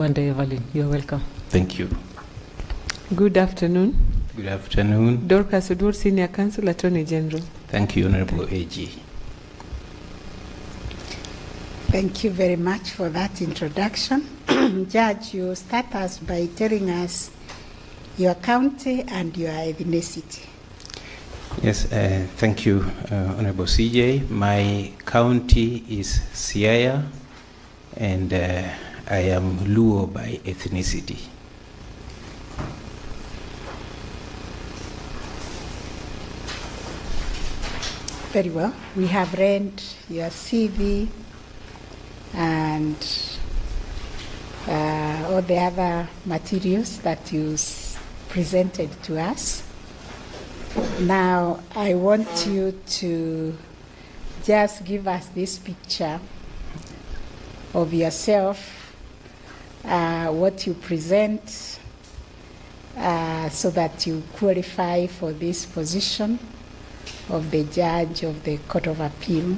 And Evelyn, you're welcome. Thank you. Good afternoon. Good afternoon. Dorcas Udwor, Senior Counsel, Attorney General. Thank you, Honorable AG. Thank you very much for that introduction. Judge, you start us by telling us your county and your ethnicity. Yes, thank you, Honorable CJ. My county is Siaya, and I am Luo by ethnicity. Very well. We have read your CV and all the other materials that you presented to us. Now, I want you to just give us this picture of yourself, what you present, so that you qualify for this position of the judge of the Court of Appeal.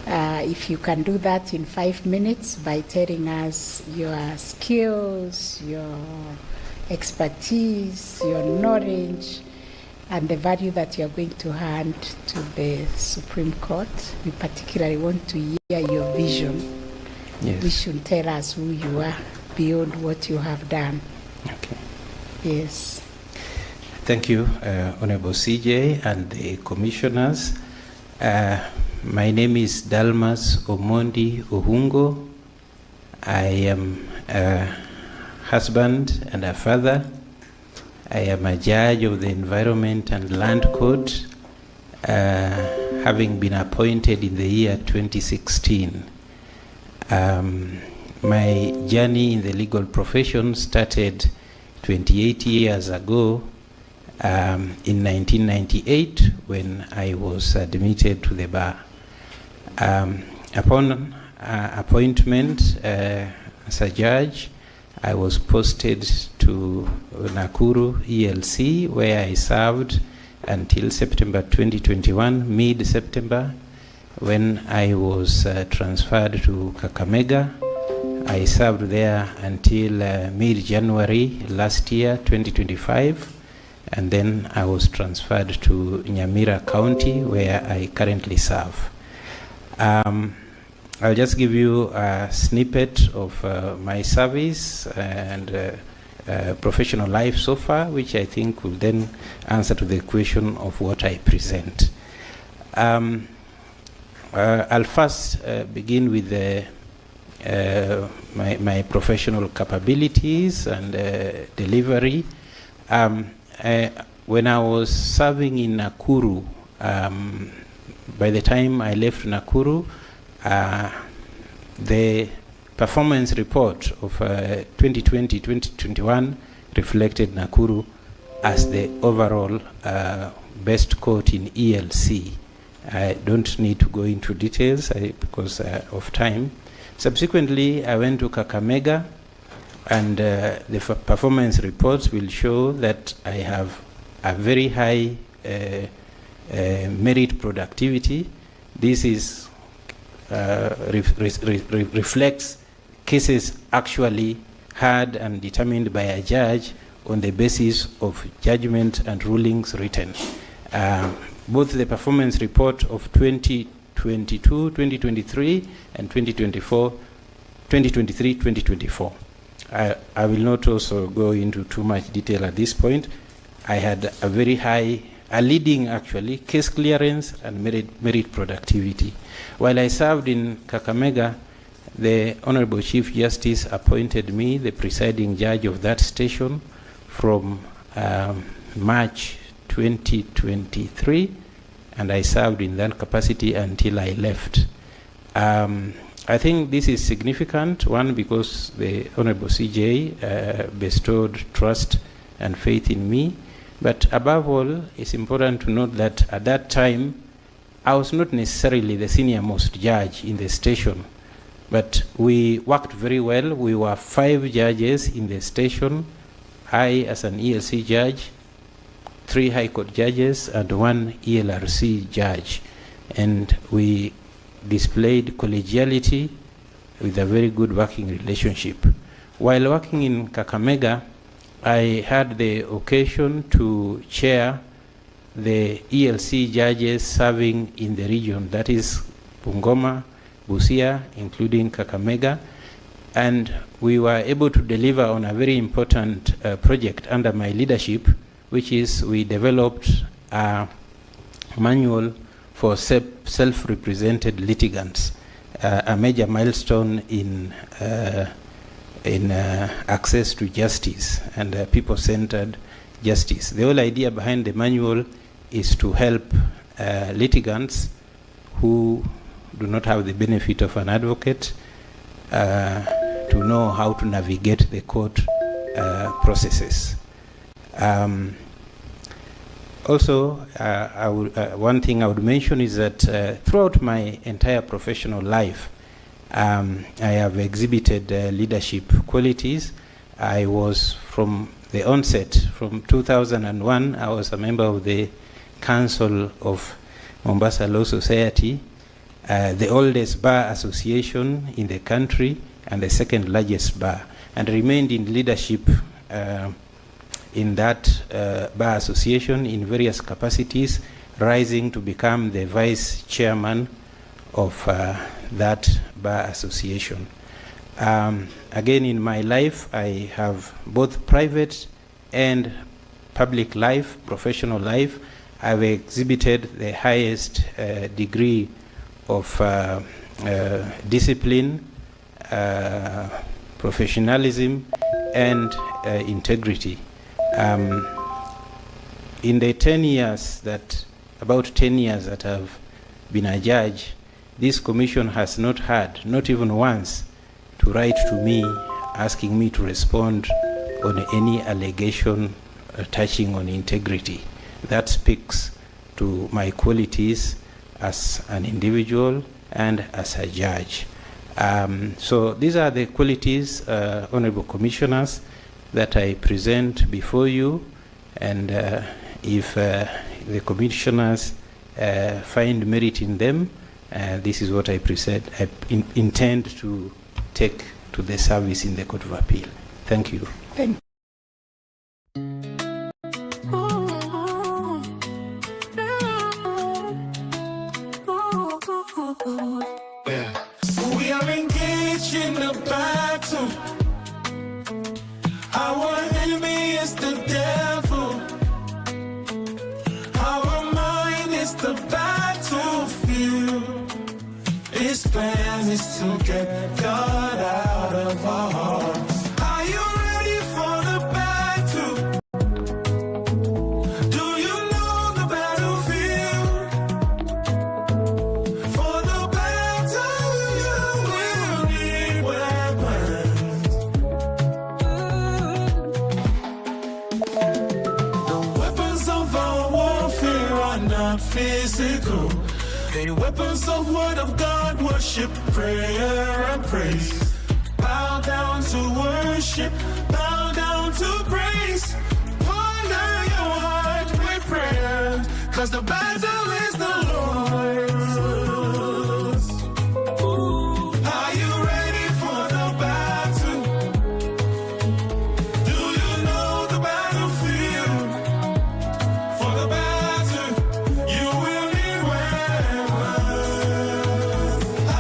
If you can do that in 5 minutes by telling us your skills, your expertise, your knowledge, and the value that you're going to hand to the Supreme Court. We particularly want to hear your vision. Yes. You should tell us who you are beyond what you have done. Okay. Yes. Thank you, Honorable CJ and the commissioners. My name is Dalmas Omondi Ohungo. I am a husband and a father. I am a judge of the Environment and Land Court, having been appointed in the year 2016. My journey in the legal profession started 28 years ago, in 1998, when I was admitted to the bar. Upon appointment as a judge, I was posted to Nakuru ELC, where I served until September 2021, mid-September, when I was transferred to Kakamega. I served there until mid-January last year, 2025, and then I was transferred to Nyamira County, where I currently serve. I'll just give you a snippet of my service and professional life so far, which I think will then answer to the question of what I present. I'll first begin with my professional capabilities and delivery. When I was serving in Nakuru, by the time I left Nakuru, the performance report of 2020-2021 reflected Nakuru as the overall best court in ELC. I don't need to go into details because of time. Subsequently, I went to Kakamega, and the performance reports will show that I have a very high merit productivity. This is reflects cases actually heard and determined by a judge on the basis of judgment and rulings written. Both the performance report of 2022, 2023, and 2023, 2024. I will not also go into too much detail at this point. I had a very high, a leading actually, case clearance and merit productivity. While I served in Kakamega, the Honorable Chief Justice appointed me the presiding judge of that station from March 2023, and I served in that capacity until I left. I think this is significant, one, because the Honorable CJ bestowed trust and faith in me, but above all, it's important to note that at that time, I was not necessarily the senior most judge in the station, but we worked very well. We were 5 judges in the station, I as an ELC judge, 3 High Court judges, and 1 ELRC judge. And we displayed collegiality with a very good working relationship. While working in Kakamega, I had the occasion to chair the ELC judges serving in the region, that is Bungoma, Busia, including Kakamega, and we were able to deliver on a very important project under my leadership, which is we developed a manual for self-represented litigants, a major milestone in access to justice and people-centered justice. The whole idea behind the manual is to help litigants who do not have the benefit of an advocate to know how to navigate the court processes. Also, one thing I would mention is that throughout my entire professional life, I have exhibited leadership qualities. I was from the onset, from 2001, I was a member of the Council of Mombasa Law Society, the oldest bar association in the country and the second largest bar, and remained in leadership in that bar association in various capacities, rising to become the vice chairman of that bar association. Again, in my life, I have both private and public life, professional life. I've exhibited the highest degree of discipline, professionalism, and integrity. In the 10 years that, about 10 years that I've been a judge, this commission has not had, not even once, to write to me asking me to respond on any allegation touching on integrity. That speaks to my qualities as an individual and as a judge. So these are the qualities, Honorable Commissioners, that I present before you, and if the Commissioners find merit in them, this is what I intend to take to the service in the Court of Appeal. Thank you. Thank We are engaged in the battle. Our enemy is the devil. Our mind is the battlefield. His plan is to get God out of our hearts. Are you ready for the battle? Do you know the battlefield? For the battle you will need weapons. The weapons of our warfare are not physical. They're weapons of word of God, worship, prayer, and praise. Bow down to worship, bow down to praise. Ponder your heart with prayer, 'cause the battle is the Lord's. Are you ready for the battle? Do you know the battlefield? For the battle, you will need weapons.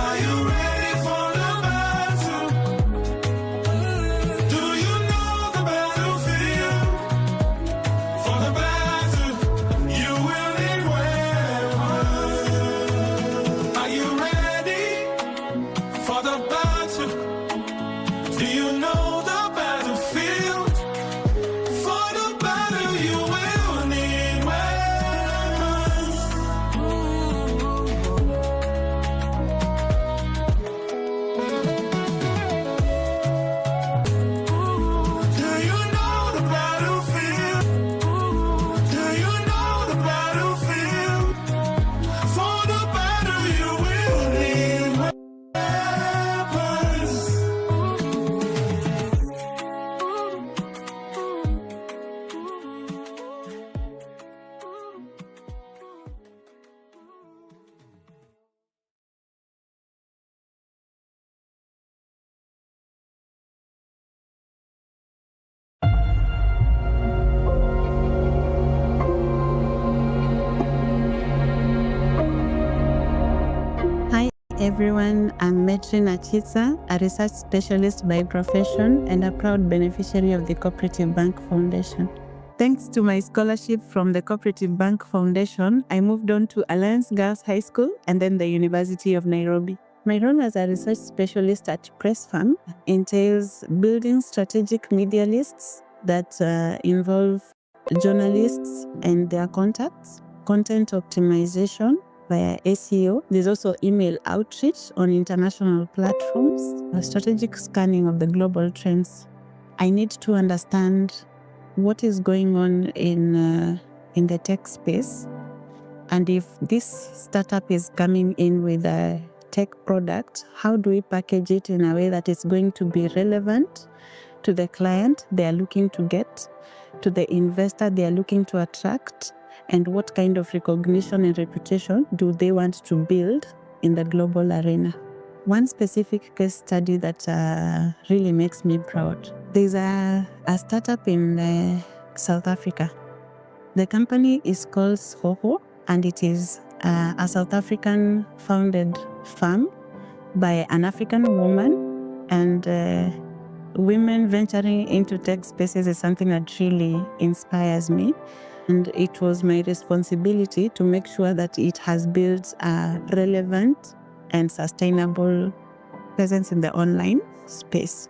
Are you ready for the battle? Do you know the battlefield? For the battle, you will need weapons. Are you ready for the battle? Do you know the battlefield? For the battle, you will need weapons. Do you know the battlefield? Do you know the battlefield? For the battle, you will need weapons. everyone. I'm Metrin Achitsa, a research specialist by profession and a proud beneficiary of the Cooperative Bank Foundation. Thanks to my scholarship from the Cooperative Bank Foundation, I moved on to Alliance Girls High School and then the University of Nairobi. My role as a research specialist at Press Farm entails building strategic media lists that involve journalists and their contacts, content optimization via SEO. There's also email outreach on international platforms, strategic scanning of the global trends. I need to understand what is going on in the tech space, and if this startup is coming in with a tech product, how do we package it in a way that is going to be relevant to the client they are looking to get, to the investor they are looking to attract, and what kind of recognition and reputation do they want to build in the global arena. One specific case study that really makes me proud. There's a startup in South Africa. The company is called Soho, and it is a South African founded firm by an African woman, and women venturing into tech spaces is something that really inspires me. And it was my responsibility to make sure that it has built a relevant and sustainable presence in the online space.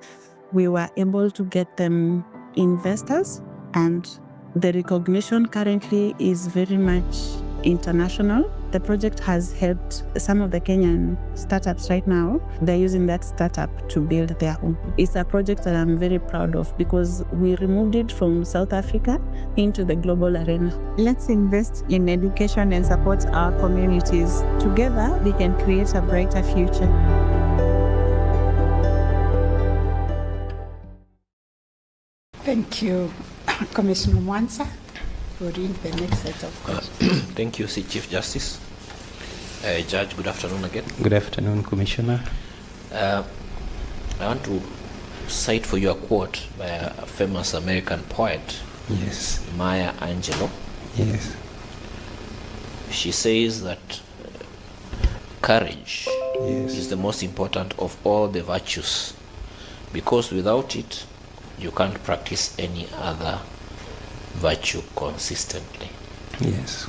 We were able to get them investors, and the recognition currently is very much international. The project has helped some of the Kenyan startups right now. They're using that startup to build their own. It's a project that I'm very proud of because we removed it from South Africa into the global arena. Let's invest in education and support our communities. Together, we can create a brighter future. Thank you, Commissioner Mwansa. We'll read the next set of questions. Thank you, Chief Justice. Judge, good afternoon again. Good afternoon, Commissioner. I want to cite for you a quote by a famous American poet, Yes. Maya Angelou. Yes. She says that courage Yes. is the most important of all the virtues, because without it, you can't practice any other virtue consistently. Yes.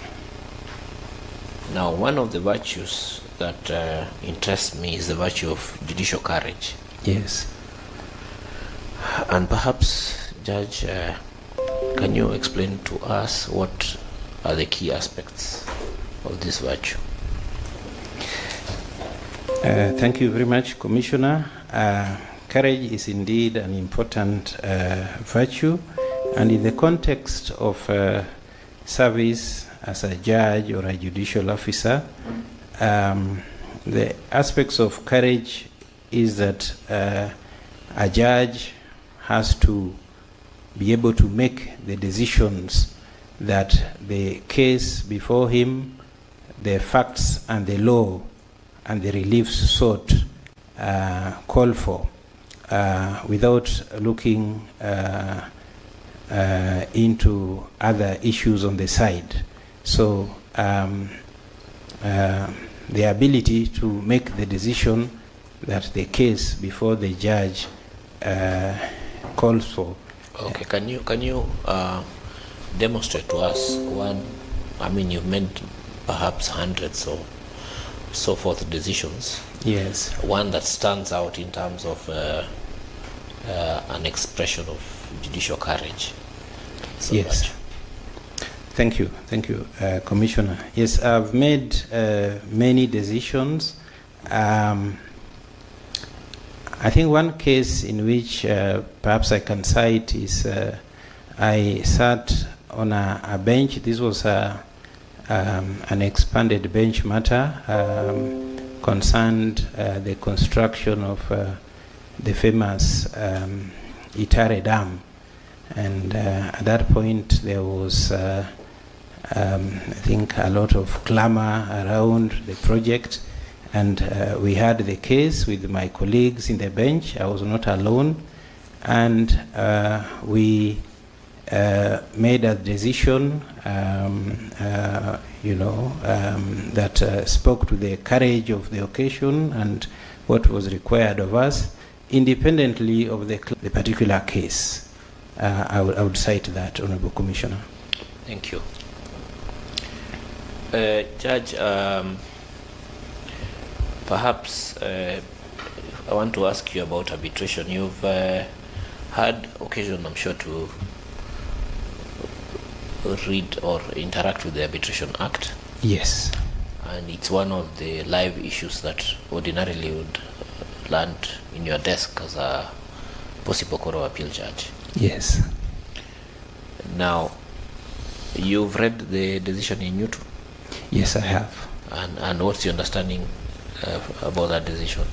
Now, one of the virtues that interests me is the virtue of judicial courage. Yes. And perhaps, Judge, can you explain to us what are the key aspects of this virtue? Thank you very much, Commissioner. Courage is indeed an important virtue, and in the context of service as a judge or a judicial officer, the aspects of courage is that a judge has to be able to make the decisions that the case before him, the facts and the law and the reliefs sought call for, without looking into other issues on the side. So the ability to make the decision that the case before the judge calls for. Okay, can you demonstrate to us one? I mean, you've made perhaps hundreds or so forth decisions. Yes. One that stands out in terms of an expression of judicial courage. So yes. much. Thank you, Commissioner. Yes, I've made many decisions. I think one case in which perhaps I can cite is I sat on a bench. This was an expanded bench matter concerned the construction of the famous Itare Dam. And at that point there was I think a lot of clamor around the project, and we had the case with my colleagues in the bench. I was not alone, and we made a decision, that spoke to the courage of the occasion and what was required of us, independently of the particular case. I would cite that, Honorable Commissioner. Thank you. Judge, perhaps I want to ask you about arbitration. You've had occasion, I'm sure, to read or interact with the Arbitration Act. Yes. And it's one of the live issues that ordinarily would land in your desk as a possible Court of Appeal judge. Yes. Now, you've read the decision in Newton? Yes, I have. And what's your understanding about that decision?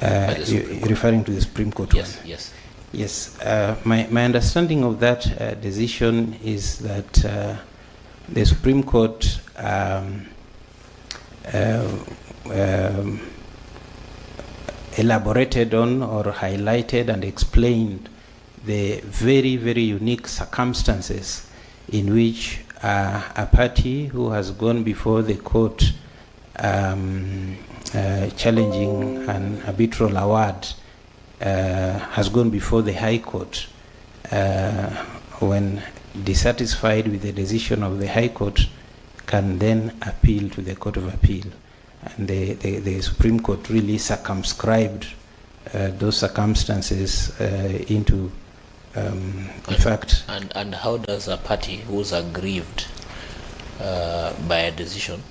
You're referring to the Supreme Court? Yes, one? yes. Yes. My understanding of that decision is that the Supreme Court elaborated on or highlighted and explained the very, very unique circumstances in which a party who has gone before the court challenging an arbitral award has gone before the High Court. When dissatisfied with the decision of the High Court, can then appeal to the Court of Appeal. And the Supreme Court really circumscribed those circumstances into in fact. And how does a party who's aggrieved by a decision